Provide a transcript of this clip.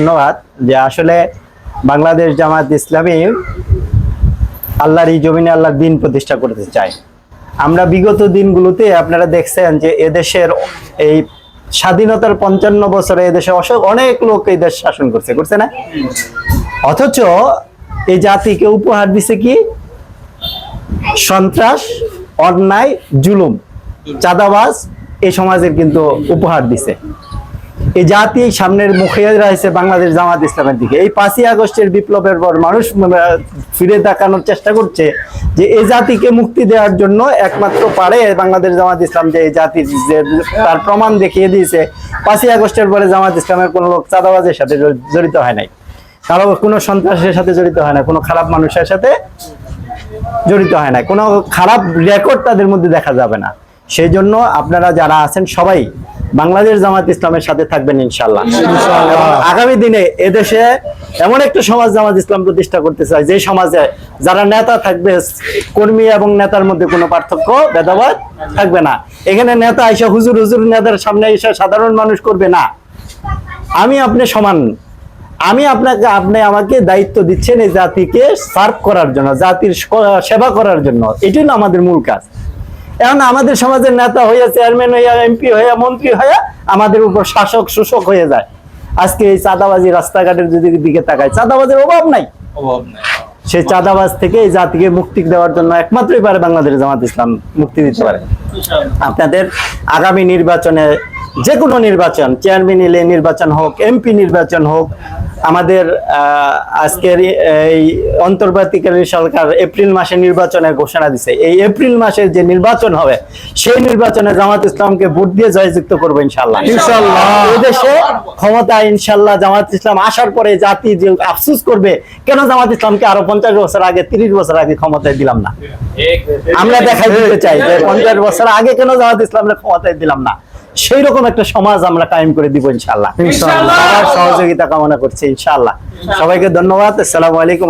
ধন্যবাদ। যে আসলে বাংলাদেশ জামাত ইসলামী আল্লাহর এই জমিনে আল্লাহর দ্বীন প্রতিষ্ঠা করতে চায়। আমরা বিগত দিনগুলোতে আপনারা দেখছেন যে এদেশের এই স্বাধীনতার 55 বছরে এদেশে অনেক লোক এই দেশ শাসন করছে না? অথচ এই জাতিকে উপহার দিছে কি? সন্ত্রাস, অন্যায়, জুলুম, চাঁদাবাজ এই সমাজের কিন্তু উপহার দিছে। এই জাতি সামনের মুখে রয়েছে বাংলাদেশ জামাত ইসলামের দিকে। এই 5ই আগস্টের বিপ্লবের পর মানুষ ফিরে তাকানোর চেষ্টা করছে যে এই জাতিকে মুক্তি দেওয়ার জন্য একমাত্র পারে বাংলাদেশ জামাত ইসলাম। যে এই জাতির যে তার প্রমাণ দেখিয়ে দিয়েছে 5ই আগস্টের পরে জামাত ইসলামের কোনো লোক চাঁদাবাজের সাথে জড়িত হয় নাই, কারো কোনো সন্ত্রাসের সাথে জড়িত হয় না, কোনো খারাপ মানুষের সাথে জড়িত হয় না, কোনো খারাপ রেকর্ড তাদের মধ্যে দেখা যাবে না। সেই জন্য আপনারা যারা আছেন সবাই বাংলাদেশ জামাত ইসলামের সাথে থাকবেন ইনশাআল্লাহ। আগামী দিনে এদেশে এমন একটা সমাজ জামাত ইসলাম প্রতিষ্ঠা করতে চায় যে সমাজে যারা নেতা থাকবে, কর্মী এবং নেতার মধ্যে কোনো পার্থক্য ভেদাভেদ থাকবে না। এখানে নেতা এসে হুজুর নেতার সামনে এসে সাধারণ মানুষ করবে না। আমি আপনি সমান, আপনি আমাকে দায়িত্ব দিচ্ছেন এই জাতিকে সার্ভ করার জন্য, জাতির সেবা করার জন্য। এটাই না আমাদের মূল কাজ। এখন আমাদের সমাজের নেতা হইয়া, চেয়ারম্যান হইয়া, এমপি হইয়া, মন্ত্রী হইয়া আমাদের উপর শাসক শোষক হয়ে যায়। আজকে এই চাঁদাবাজি রাস্তাঘাটের যদি দিকে তাকায়, চাঁদাবাজের অভাব নাই। সেই চাঁদাবাজ থেকে এই জাতিকে মুক্তি দেওয়ার জন্য একমাত্রই পারে বাংলাদেশ জামাত ইসলাম মুক্তি দিতে পারে। আপনাদের আগামী নির্বাচনে, যে কোনো নির্বাচন, চেয়ারম্যান নির্বাচন হোক, এমপি নির্বাচন হোক, আমাদের আজকের এই অন্তর্বর্তীকালীন সরকার এপ্রিল মাসে নির্বাচনের ঘোষণা দিছে। এই এপ্রিল মাসে যে নির্বাচন হবে সেই নির্বাচনে জামাত ইসলামকে ভোট দিয়ে জয়যুক্ত করবো ইনশাআল্লাহ। এই দেশে ক্ষমতা ইনশাআল্লাহ জামাত ইসলাম আসার পরে জাতি যে আফসোস করবে, কেন জামাত ইসলামকে আরো 50 বছর আগে, 30 বছর আগে ক্ষমতায় দিলাম না। আমরা দেখাই দিতে চাই যে 50 বছর আগে কেন জামাত ইসলামের ক্ষমতায় দিলাম না। সেই রকম একটা সমাজ আমরা কায়েম করে দিব ইনশাআল্লাহ। সবার সহযোগিতা কামনা করছি ইনশাআল্লাহ। সবাইকে ধন্যবাদ। আসসালামু আলাইকুম।